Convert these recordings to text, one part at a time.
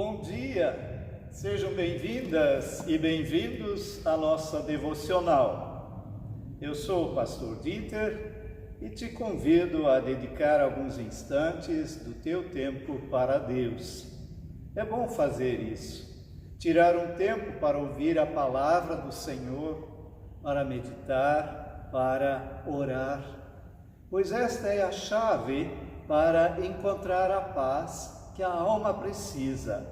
Bom dia, sejam bem-vindas e bem-vindos à nossa devocional. Eu sou o pastor Dieter e te convido a dedicar alguns instantes do teu tempo para Deus. É bom fazer isso, tirar um tempo para ouvir a palavra do Senhor, para meditar, para orar, pois esta é a chave para encontrar a paz que a alma precisa.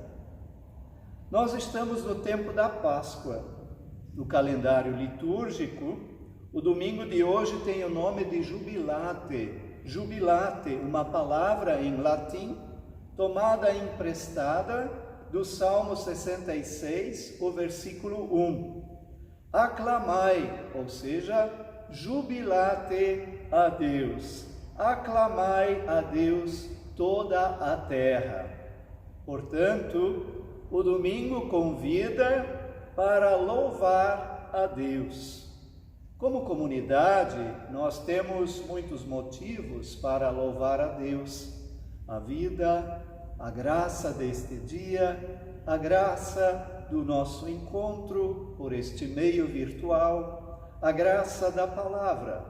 Nós estamos no tempo da Páscoa. No calendário litúrgico, o domingo de hoje tem o nome de Jubilate. Jubilate, uma palavra em latim, tomada e emprestada do Salmo 66, o versículo 1. Aclamai, ou seja, jubilate a Deus. Aclamai a Deus toda a terra. Portanto, o domingo convida para louvar a Deus. Como comunidade, nós temos muitos motivos para louvar a Deus. A vida, a graça deste dia, a graça do nosso encontro por este meio virtual, a graça da palavra.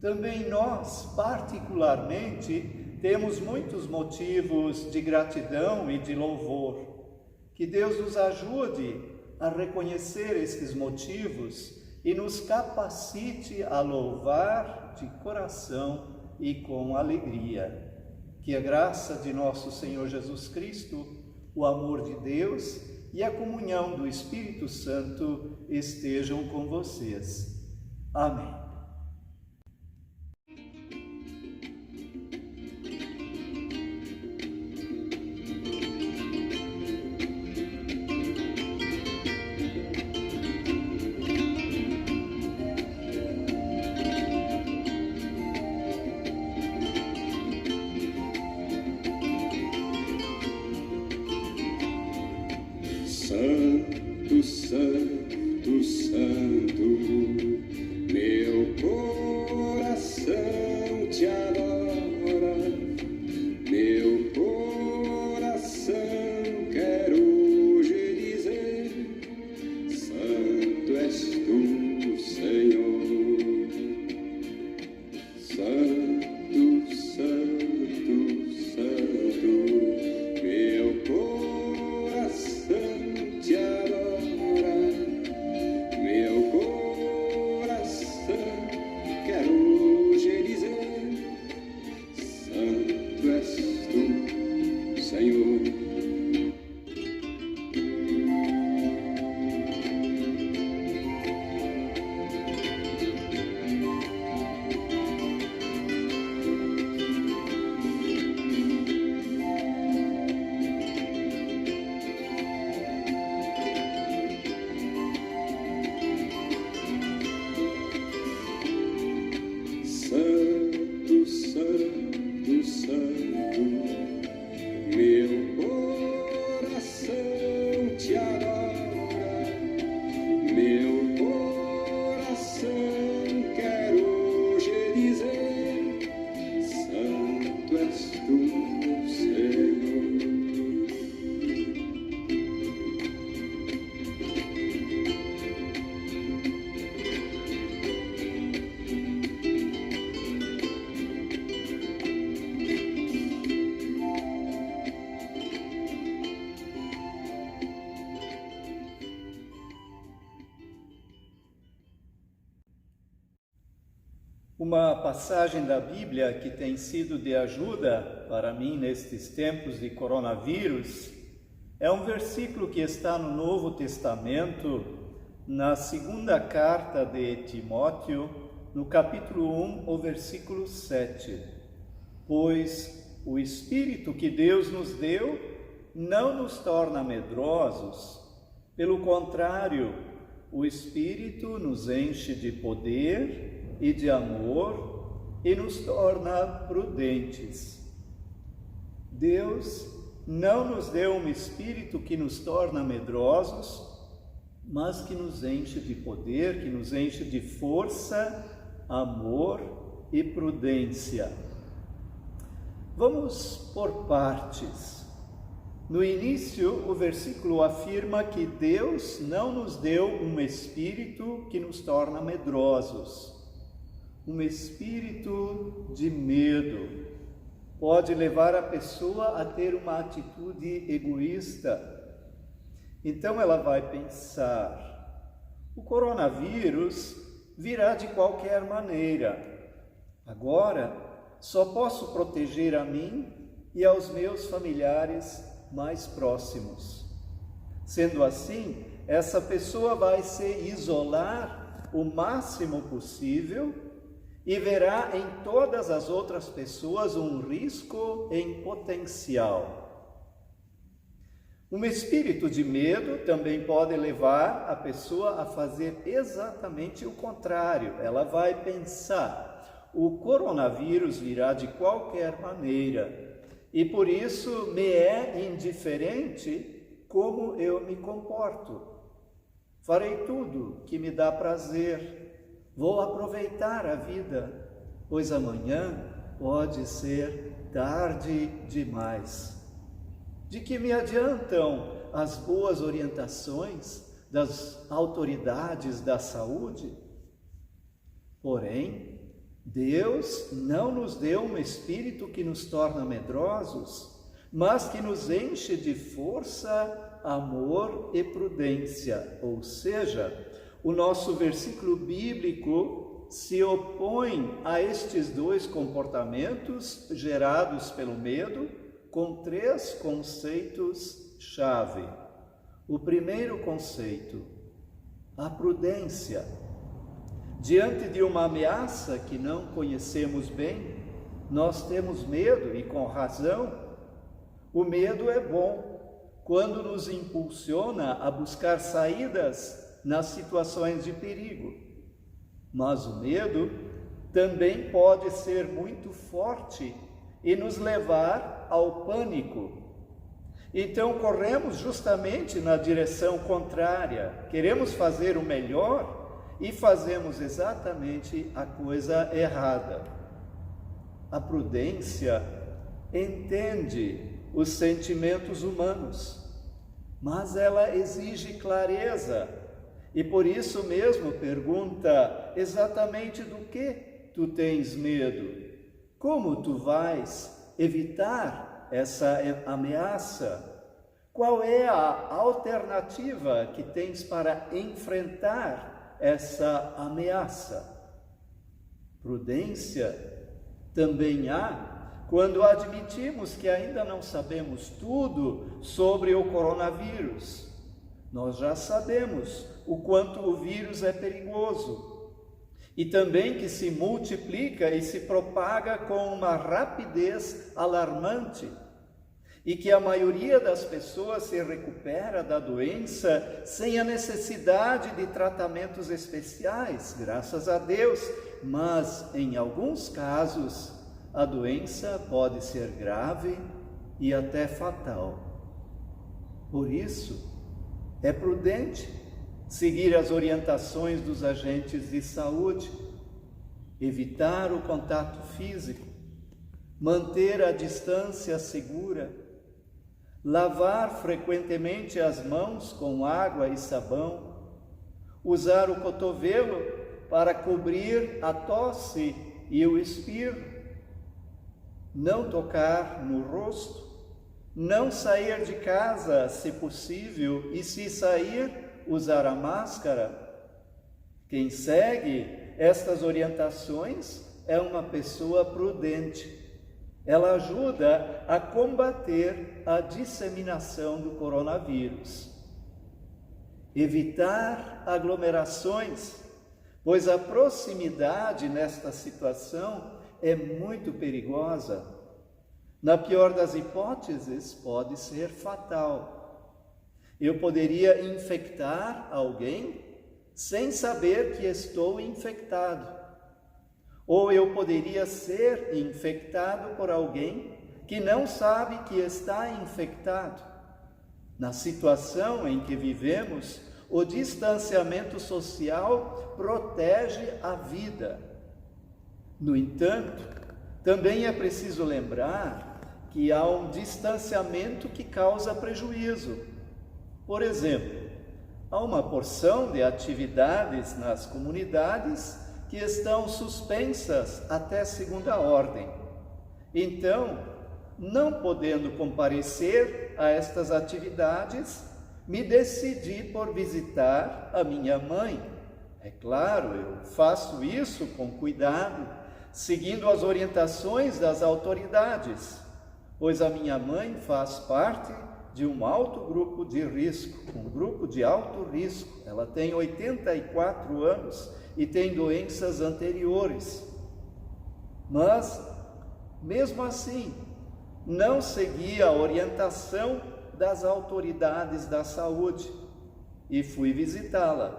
Também nós, particularmente, temos muitos motivos de gratidão e de louvor. Que Deus nos ajude a reconhecer esses motivos e nos capacite a louvar de coração e com alegria. Que a graça de nosso Senhor Jesus Cristo, o amor de Deus e a comunhão do Espírito Santo estejam com vocês. Amém. Santo, Santo, Santo, meu coração te adora, meu coração quer hoje dizer, Santo és tu, Senhor. Santo, Santo, Santo, meu coração te adora, meu coração quer hoje dizer, Santo és tu, Senhor. Santo, Santo, Santo, meu coração te adora, meu coração quer hoje dizer, Santo és tu, Senhor. Uma passagem da Bíblia que tem sido de ajuda para mim nestes tempos de coronavírus é um versículo que está no Novo Testamento, na segunda carta de Timóteo, no capítulo 1, o versículo 7. Pois o Espírito que Deus nos deu não nos torna medrosos, pelo contrário, o Espírito nos enche de poder e de amor e nos torna prudentes. Deus não nos deu um espírito que nos torna medrosos, mas que nos enche de poder, que nos enche de força, amor e prudência. Vamos por partes. No início, o versículo afirma que Deus não nos deu um espírito que nos torna medrosos. Um espírito de medo pode levar a pessoa a ter uma atitude egoísta. Então ela vai pensar: o coronavírus virá de qualquer maneira. Agora só posso proteger a mim e aos meus familiares mais próximos. Sendo assim, essa pessoa vai se isolar o máximo possível e verá em todas as outras pessoas um risco em potencial. Um espírito de medo também pode levar a pessoa a fazer exatamente o contrário. Ela vai pensar: o coronavírus virá de qualquer maneira e por isso me é indiferente como eu me comporto. Farei tudo que me dá prazer, vou aproveitar a vida, pois amanhã pode ser tarde demais. De que me adiantam as boas orientações das autoridades da saúde? Porém, Deus não nos deu um espírito que nos torna medrosos, mas que nos enche de força, amor e prudência. Ou seja, o nosso versículo bíblico se opõe a estes dois comportamentos gerados pelo medo com três conceitos-chave. O primeiro conceito, a prudência. Diante de uma ameaça que não conhecemos bem, nós temos medo, e com razão. O medo é bom quando nos impulsiona a buscar saídas nas situações de perigo. Mas o medo também pode ser muito forte e nos levar ao pânico. Então corremos justamente na direção contrária, queremos fazer o melhor e fazemos exatamente a coisa errada. A prudência entende os sentimentos humanos, mas ela exige clareza e por isso mesmo pergunta exatamente do que tu tens medo, como tu vais evitar essa ameaça, qual é a alternativa que tens para enfrentar essa ameaça. Prudência também há quando admitimos que ainda não sabemos tudo sobre o coronavírus. Nós já sabemos o quanto o vírus é perigoso e também que se multiplica e se propaga com uma rapidez alarmante e que a maioria das pessoas se recupera da doença sem a necessidade de tratamentos especiais, graças a Deus, mas em alguns casos a doença pode ser grave e até fatal. Por isso, é prudente seguir as orientações dos agentes de saúde, evitar o contato físico, manter a distância segura, lavar frequentemente as mãos com água e sabão, usar o cotovelo para cobrir a tosse e o espirro, não tocar no rosto, não sair de casa se possível e se sair, usar a máscara. Quem segue estas orientações é uma pessoa prudente. Ela ajuda a combater a disseminação do coronavírus. Evitar aglomerações, pois a proximidade nesta situação é muito perigosa. Na pior das hipóteses, pode ser fatal. Eu poderia infectar alguém sem saber que estou infectado. Ou eu poderia ser infectado por alguém que não sabe que está infectado. Na situação em que vivemos, o distanciamento social protege a vida. No entanto, também é preciso lembrar que há um distanciamento que causa prejuízo. Por exemplo, há uma porção de atividades nas comunidades que estão suspensas até segunda ordem. Então, não podendo comparecer a estas atividades, me decidi por visitar a minha mãe. É claro, eu faço isso com cuidado, seguindo as orientações das autoridades, pois a minha mãe faz parte de um alto grupo de risco, um grupo de alto risco. Ela tem 84 anos e tem doenças anteriores. Mas, mesmo assim, não segui a orientação das autoridades da saúde e fui visitá-la,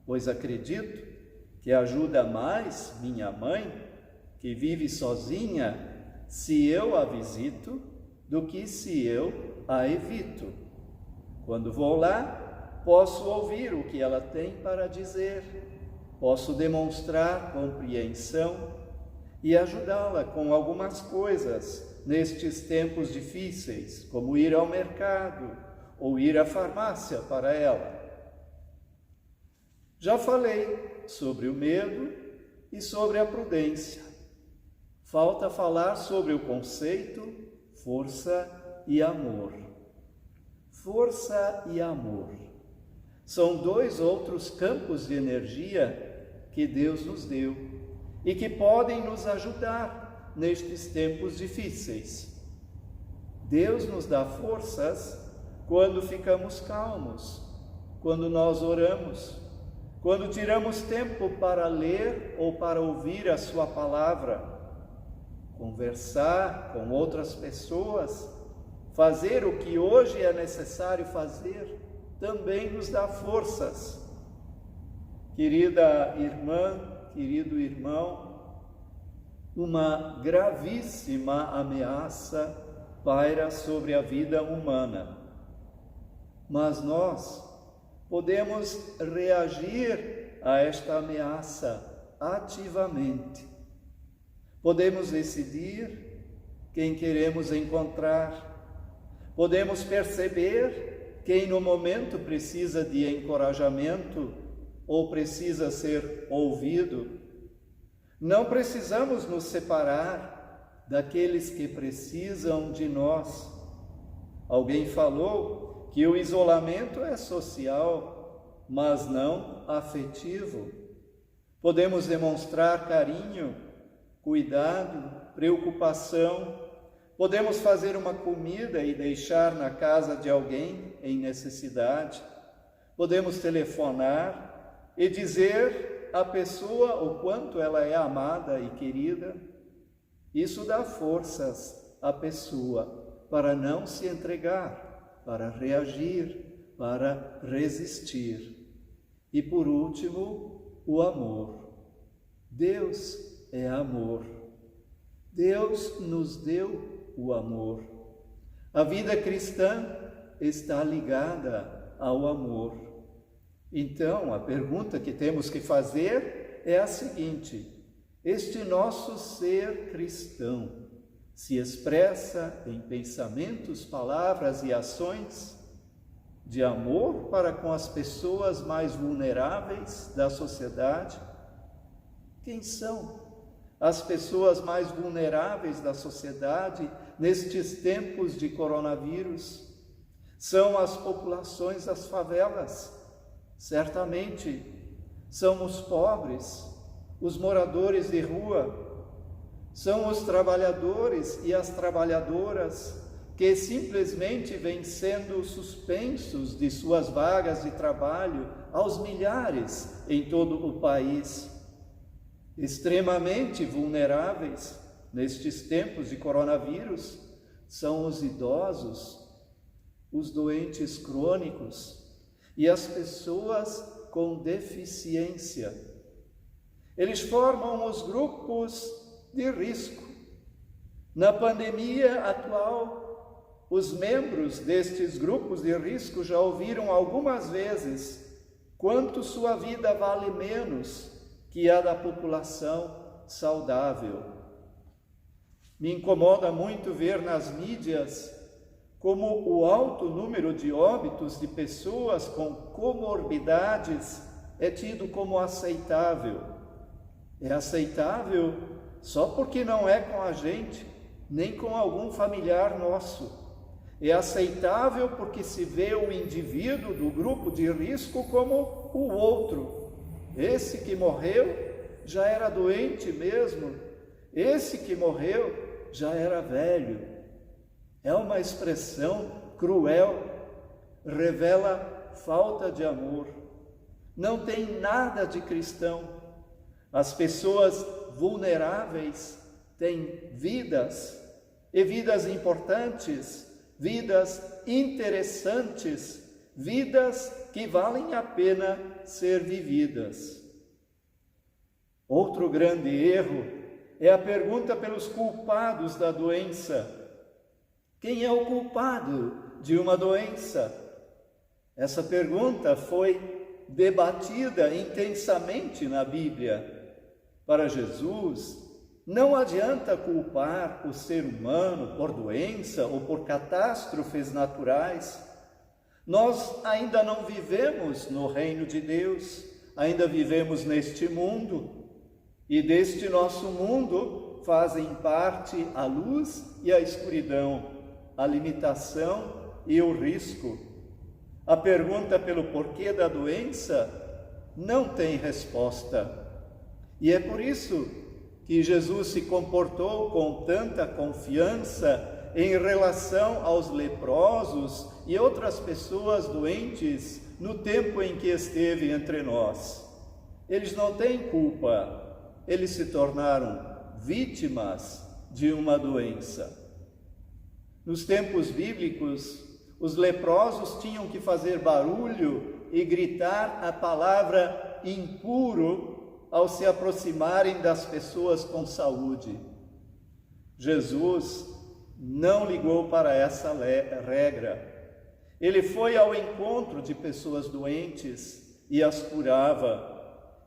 pois acredito que ajuda mais minha mãe, que vive sozinha, se eu a visito, do que se eu a evito. Quando vou lá, posso ouvir o que ela tem para dizer, posso demonstrar compreensão e ajudá-la com algumas coisas nestes tempos difíceis, como ir ao mercado ou ir à farmácia para ela. Já falei sobre o medo e sobre a prudência. Falta falar sobre o conceito força e amor. Força e amor são dois outros campos de energia que Deus nos deu e que podem nos ajudar nestes tempos difíceis. Deus nos dá forças quando ficamos calmos, quando nós oramos, quando tiramos tempo para ler ou para ouvir a sua palavra, conversar com outras pessoas, fazer o que hoje é necessário fazer, também nos dá forças. Querida irmã, querido irmão, uma gravíssima ameaça paira sobre a vida humana. Mas nós podemos reagir a esta ameaça ativamente. Podemos decidir quem queremos encontrar. Podemos perceber quem no momento precisa de encorajamento ou precisa ser ouvido. Não precisamos nos separar daqueles que precisam de nós. Alguém falou que o isolamento é social, mas não afetivo. Podemos demonstrar carinho, cuidado, preocupação. Podemos fazer uma comida e deixar na casa de alguém em necessidade. Podemos telefonar e dizer à pessoa o quanto ela é amada e querida. Isso dá forças à pessoa para não se entregar, para reagir, para resistir. E por último, o amor. Deus é amor. Deus nos deu o amor. A vida cristã está ligada ao amor. Então, a pergunta que temos que fazer é a seguinte: este nosso ser cristão se expressa em pensamentos, palavras e ações de amor para com as pessoas mais vulneráveis da sociedade? Quem são as pessoas mais vulneráveis da sociedade nestes tempos de coronavírus? São as populações das favelas, certamente. São os pobres, os moradores de rua, são os trabalhadores e as trabalhadoras que simplesmente vêm sendo suspensos de suas vagas de trabalho aos milhares em todo o país. Extremamente vulneráveis nestes tempos de coronavírus são os idosos, os doentes crônicos e as pessoas com deficiência. Eles formam os grupos de risco. Na pandemia atual, os membros destes grupos de risco já ouviram algumas vezes quanto sua vida vale menos que a da população saudável. Me incomoda muito ver nas mídias como o alto número de óbitos de pessoas com comorbidades é tido como aceitável. É aceitável só porque não é com a gente, nem com algum familiar nosso. É aceitável porque se vê o indivíduo do grupo de risco como o outro. Esse que morreu já era doente mesmo. Esse que morreu já era velho. É uma expressão cruel, revela falta de amor. Não tem nada de cristão. As pessoas vulneráveis têm vidas, e vidas importantes, vidas interessantes, vidas que valem a pena ser vividas. Outro grande erro é a pergunta pelos culpados da doença. Quem é o culpado de uma doença? Essa pergunta foi debatida intensamente na Bíblia. Para Jesus, não adianta culpar o ser humano por doença ou por catástrofes naturais. Nós ainda não vivemos no reino de Deus, ainda vivemos neste mundo, e deste nosso mundo fazem parte a luz e a escuridão, a limitação e o risco. A pergunta pelo porquê da doença não tem resposta. E é por isso que Jesus se comportou com tanta confiança em relação aos leprosos e outras pessoas doentes no tempo em que esteve entre nós. Eles não têm culpa, eles se tornaram vítimas de uma doença. Nos tempos bíblicos, os leprosos tinham que fazer barulho e gritar a palavra impuro ao se aproximarem das pessoas com saúde. Jesus não ligou para essa regra. Ele foi ao encontro de pessoas doentes e as curava,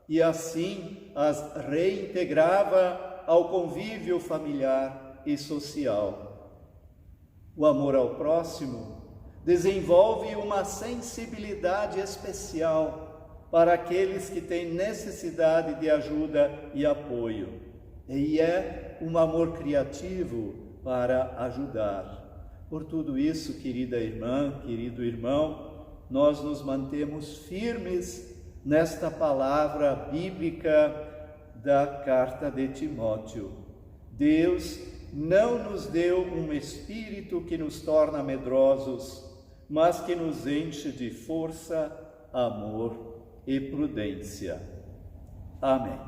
e assim as reintegrava ao convívio familiar e social. O amor ao próximo desenvolve uma sensibilidade especial para aqueles que têm necessidade de ajuda e apoio. E é um amor criativo para ajudar. Por tudo isso, querida irmã, querido irmão, nós nos mantemos firmes nesta palavra bíblica da carta de Timóteo. Deus não nos deu um espírito que nos torna medrosos, mas que nos enche de força, amor e prudência. Amém.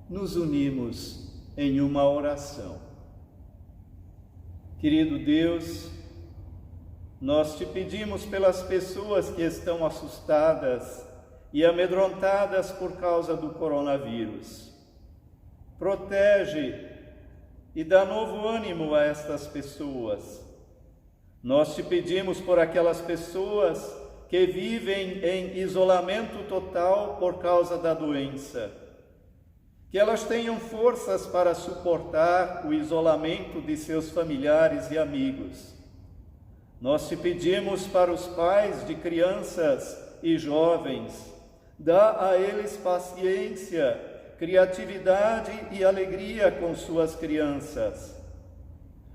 Nos unimos em uma oração. Querido Deus, nós te pedimos pelas pessoas que estão assustadas e amedrontadas por causa do coronavírus. Protege e dá novo ânimo a estas pessoas. Nós te pedimos por aquelas pessoas que vivem em isolamento total por causa da doença, que elas tenham forças para suportar o isolamento de seus familiares e amigos. Nós te pedimos para os pais de crianças e jovens, dá a eles paciência, criatividade e alegria com suas crianças.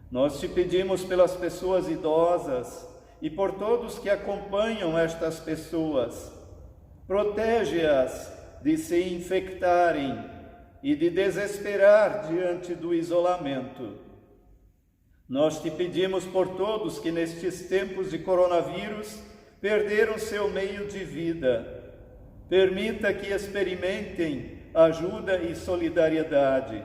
Nós te pedimos pelas pessoas idosas e por todos que acompanham estas pessoas. Protege-as de se infectarem e de desesperar diante do isolamento. Nós te pedimos por todos que nestes tempos de coronavírus perderam seu meio de vida. Permita que experimentem ajuda e solidariedade.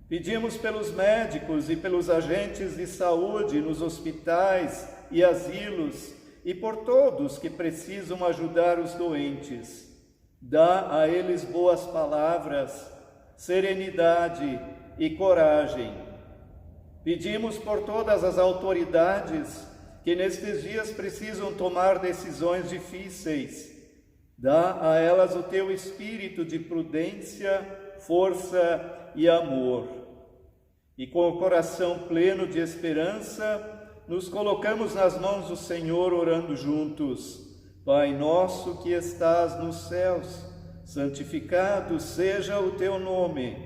Pedimos pelos médicos e pelos agentes de saúde nos hospitais e asilos e por todos que precisam ajudar os doentes. Dá a eles boas palavras, serenidade e coragem. Pedimos por todas as autoridades que nestes dias precisam tomar decisões difíceis. Dá a elas o teu espírito de prudência, força e amor. e com o coração pleno de esperança, nos colocamos nas mãos do Senhor orando juntos. Pai nosso que estás nos céus, santificado seja o teu nome.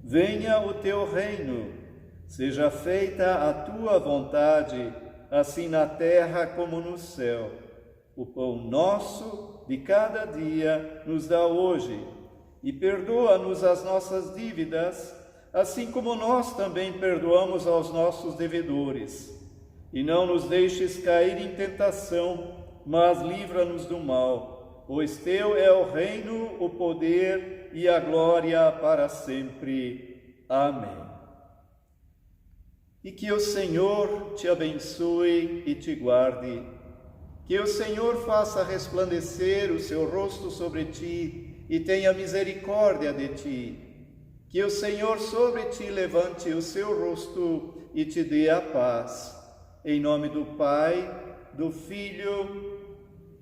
Venha o teu reino. Seja feita a tua vontade, assim na terra como no céu. O pão nosso de cada dia nos dá hoje. E perdoa-nos as nossas dívidas, assim como nós também perdoamos aos nossos devedores. E não nos deixes cair em tentação, mas livra-nos do mal, pois teu é o reino, o poder e a glória para sempre. Amém. E que o Senhor te abençoe e te guarde, que o Senhor faça resplandecer o seu rosto sobre ti e tenha misericórdia de ti, que o Senhor sobre ti levante o seu rosto e te dê a paz. Em nome do Pai, do Filho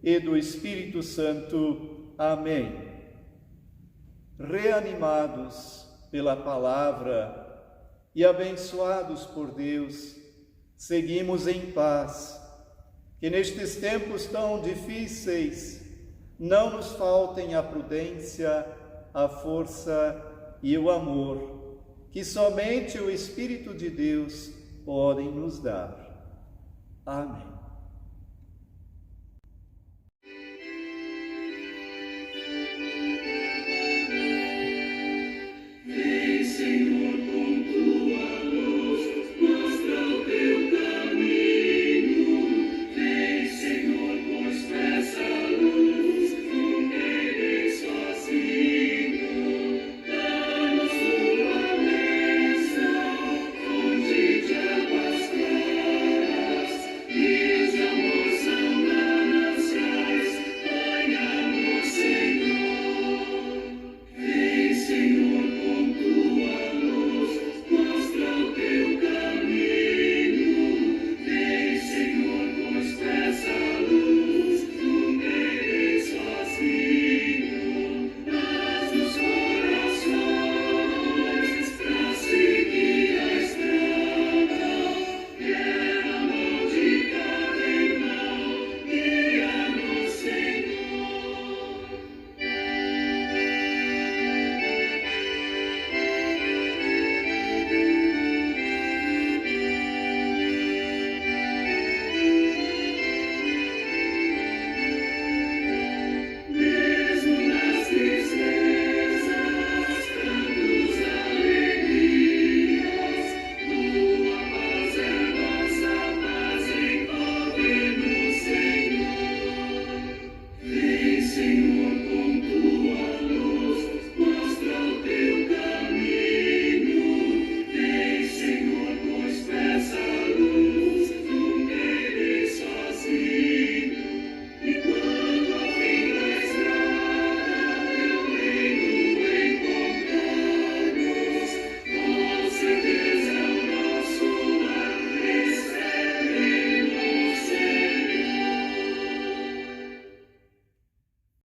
e do Espírito Santo. Amém. Reanimados pela palavra e abençoados por Deus, seguimos em paz. Que nestes tempos tão difíceis não nos faltem a prudência, a força e o amor, que somente o Espírito de Deus podem nos dar. Amém.